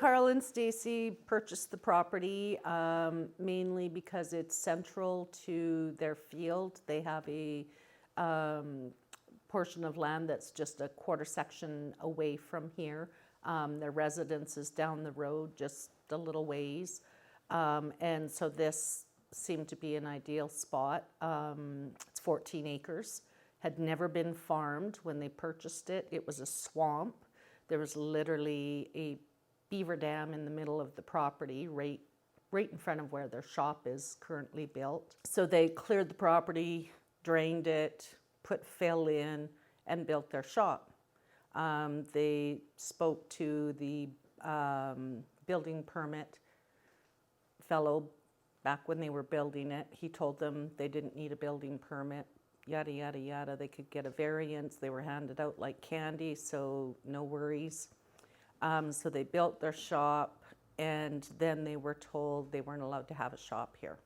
Carl and Stacy purchased the property mainly because it's central to their field. They have a portion of land that's just a quarter section away from here. Their residence is down the road just a little ways. And so this seemed to be an ideal spot. It's 14 acres, had never been farmed when they purchased it. It was a swamp. There was literally a beaver dam in the middle of the property, right in front of where their shop is currently built. So they cleared the property, drained it, put fill in, and built their shop. They spoke to the building permit fellow back when they were building it. He told them they didn't need a building permit, yada, yada, yada. They could get a variance. They were handed out like candy, so no worries. So they built their shop, and then they were told they weren't allowed to have a shop here.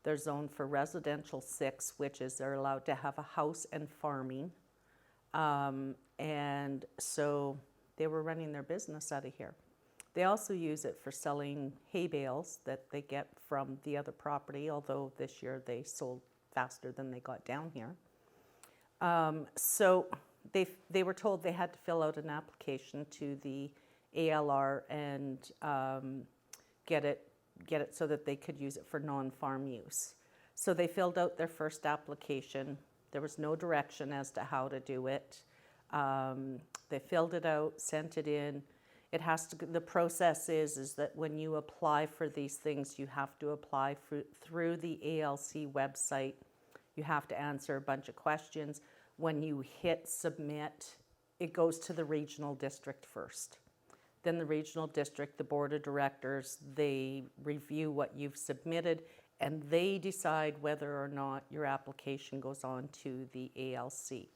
They're zoned for residential 6, which is they're allowed to have a house and farming. And so they were running their business out of here. They also use it for selling hay bales that they get from the other property, although this year they sold faster than they got down here. So they were told they had to fill out an application to the ALR and get it so that they could use it for non-farm use. So they filled out their first application. There was no direction as to how to do it. They filled it out, sent it in. It has to. The process is that when you apply for these things, you have to apply through the ALC website. You have to answer a bunch of questions. When you hit submit, it goes to the regional district first. Then the regional district, the board of directors, they review what you've submitted, and they decide whether or not your application goes on to the ALC.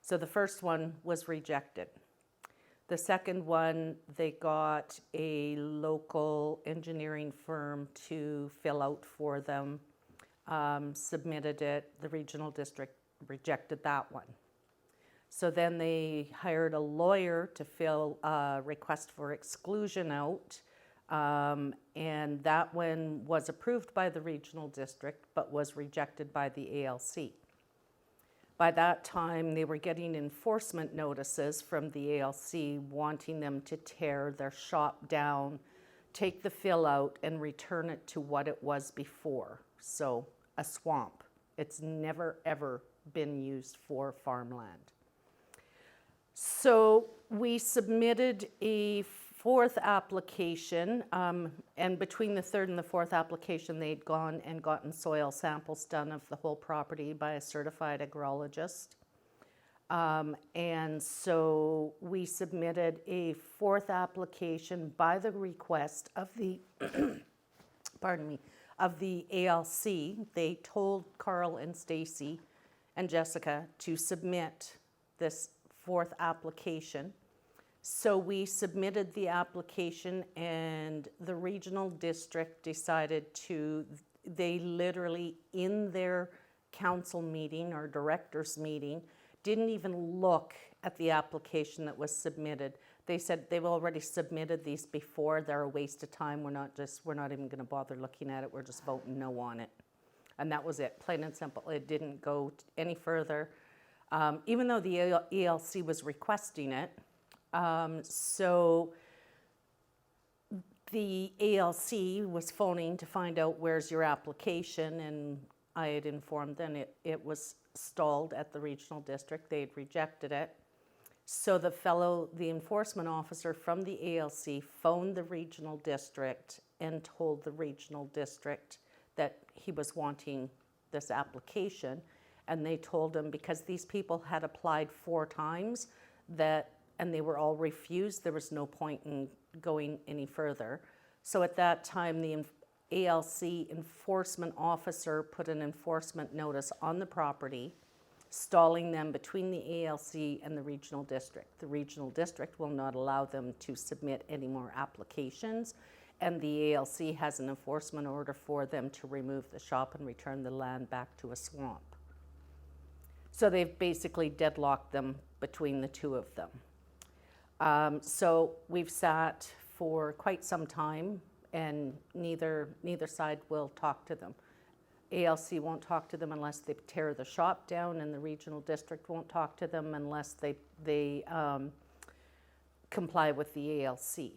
So the first one was rejected. The second one, they got a local engineering firm to fill out for them, submitted it. The regional district rejected that one. So then they hired a lawyer to fill a request for exclusion out, and that one was approved by the regional district but was rejected by the ALC. By that time, they were getting enforcement notices from the ALC wanting them to tear their shop down, take the fill out, and return it to what it was before. So a swamp. It's never, ever been used for farmland. So we submitted a 4th application, and between the 3rd and the 4th application, they'd gone and gotten soil samples done of the whole property by a certified agrologist. And so we submitted a 4th application by the request of the, pardon me, of the ALC. They told Carl and Stacy and Jessica to submit this 4th application. So we submitted the application, and the regional district decided to, they literally in their council meeting or directors meeting, didn't even look at the application that was submitted. They said they've already submitted these before, they're a waste of time, we're not even gonna bother looking at it, we're just voting no on it. And that was it, plain and simple. It didn't go any further. Even though the ELC was requesting it. So the ALC was phoning to find out where's your application, and I had informed them it was stalled at the regional district. They had rejected it. So the enforcement officer from the ALC phoned the regional district and told the regional district that he was wanting this application. And they told him, because these people had applied 4 times, and they were all refused, there was no point in going any further. So at that time, the ALC enforcement officer put an enforcement notice on the property, stalling them between the ALC and the regional district. The regional district will not allow them to submit any more applications, and the ALC has an enforcement order for them to remove the shop and return the land back to a swamp. So they've basically deadlocked them between the two of them. So we've sat for quite some time, and neither side will talk to them. ALC won't talk to them unless they tear the shop down, and the regional district won't talk to them unless they comply with the ALC.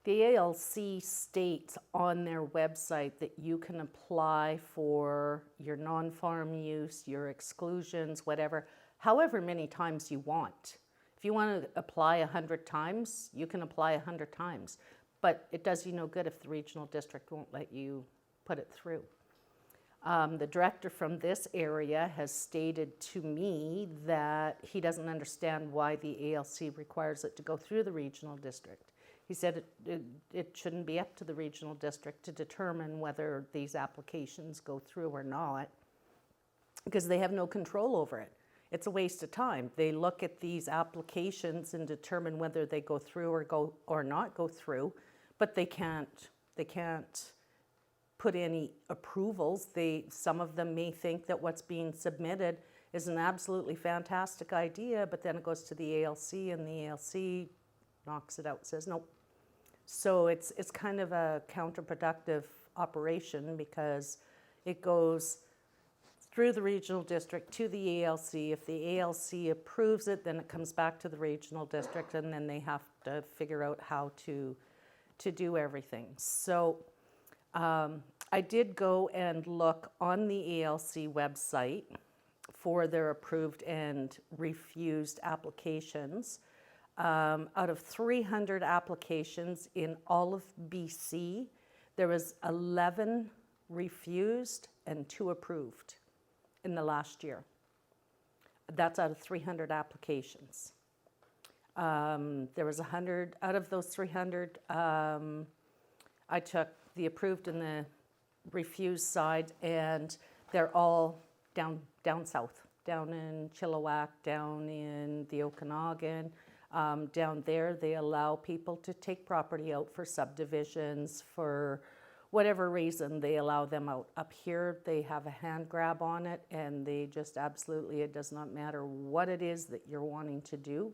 The ALC states on their website that you can apply for your non-farm use, your exclusions, whatever, however many times you want. If you want to apply 100 times, you can apply 100 times. But it does you no good if the regional district won't let you put it through. The director from this area has stated to me that he doesn't understand why the ALC requires it to go through the regional district. He said it shouldn't be up to the regional district to determine whether these applications go through or not, because they have no control over it. It's a waste of time. They look at these applications and determine whether they go through or not go through, but they can't put any approvals. Some of them may think that what's being submitted is an absolutely fantastic idea, but then it goes to the ALC and the ALC knocks it out, says nope. So it's kind of a counterproductive operation, because it goes through the regional district to the ALC. If the ALC approves it, then it comes back to the regional district, and then they have to figure out how to do everything. So I did go and look on the ALC website for their approved and refused applications. Out of 300 applications in all of BC, there was 11 refused and 2 approved in the last year. That's out of 300 applications. There was 100, out of those 300, I took the approved and the refused side, and they're all down south, down in Chilliwack, down in the Okanagan. Down there, they allow people to take property out for subdivisions, for whatever reason, they allow them out. Up here, they have a hand grab on it, and they just absolutely, it does not matter what it is that you're wanting to do,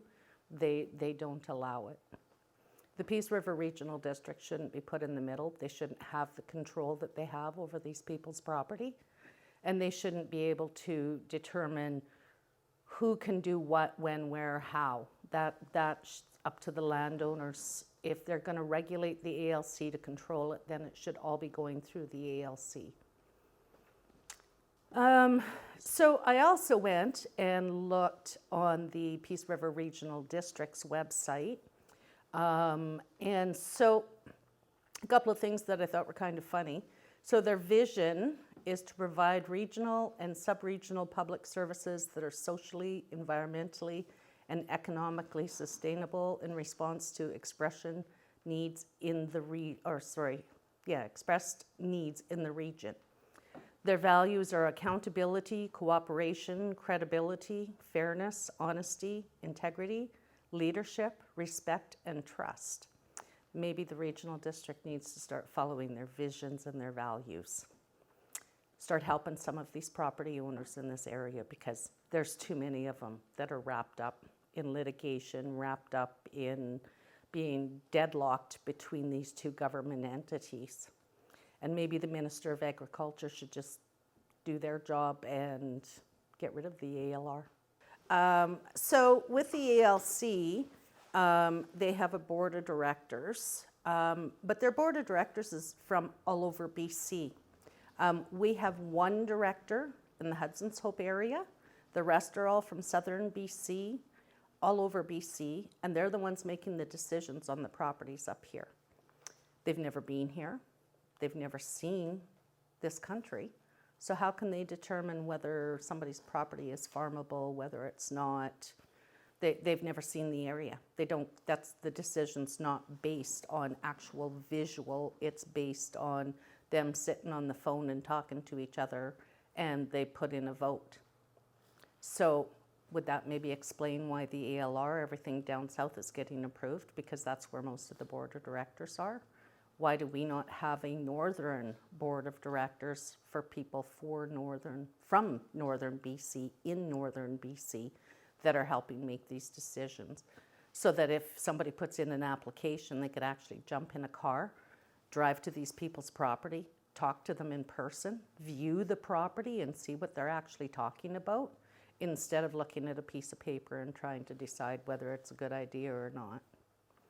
they don't allow it. The Peace River Regional District shouldn't be put in the middle. They shouldn't have the control that they have over these people's property, and they shouldn't be able to determine who can do what, when, where, how. That's up to the landowners. If they're going to regulate the ALC to control it, then it should all be going through the ALC. So I also went and looked on the Peace River Regional District's website. And so a couple of things that I thought were kind of funny. So their vision is to provide regional and sub-regional public services that are socially, environmentally, and economically sustainable in response to expressed needs in the region. Their values are accountability, cooperation, credibility, fairness, honesty, integrity, leadership, respect, and trust. Maybe the regional district needs to start following their visions and their values. Start helping some of these property owners in this area, because there's too many of them that are wrapped up in litigation, wrapped up in being deadlocked between these two government entities. And maybe the Minister of Agriculture should just do their job and get rid of the ALR. So with the ALC, they have a board of directors, but their board of directors is from all over BC. We have one director in the Hudson's Hope area. The rest are all from southern BC, all over BC, and they're the ones making the decisions on the properties up here. They've never been here. They've never seen this country. So how can they determine whether somebody's property is farmable, whether it's not? They've never seen the area. The decision's not based on actual visual. It's based on them sitting on the phone and talking to each other, and they put in a vote. So would that maybe explain why the ALR, everything down south, is getting approved? Because that's where most of the board of directors are. Why do we not have a northern board of directors for people from northern BC, in northern BC, that are helping make these decisions? so that if somebody puts in an application, they could actually jump in a car, drive to these people's property, talk to them in person, view the property and see what they're actually talking about, instead of looking at a piece of paper and trying to decide whether it's a good idea or not.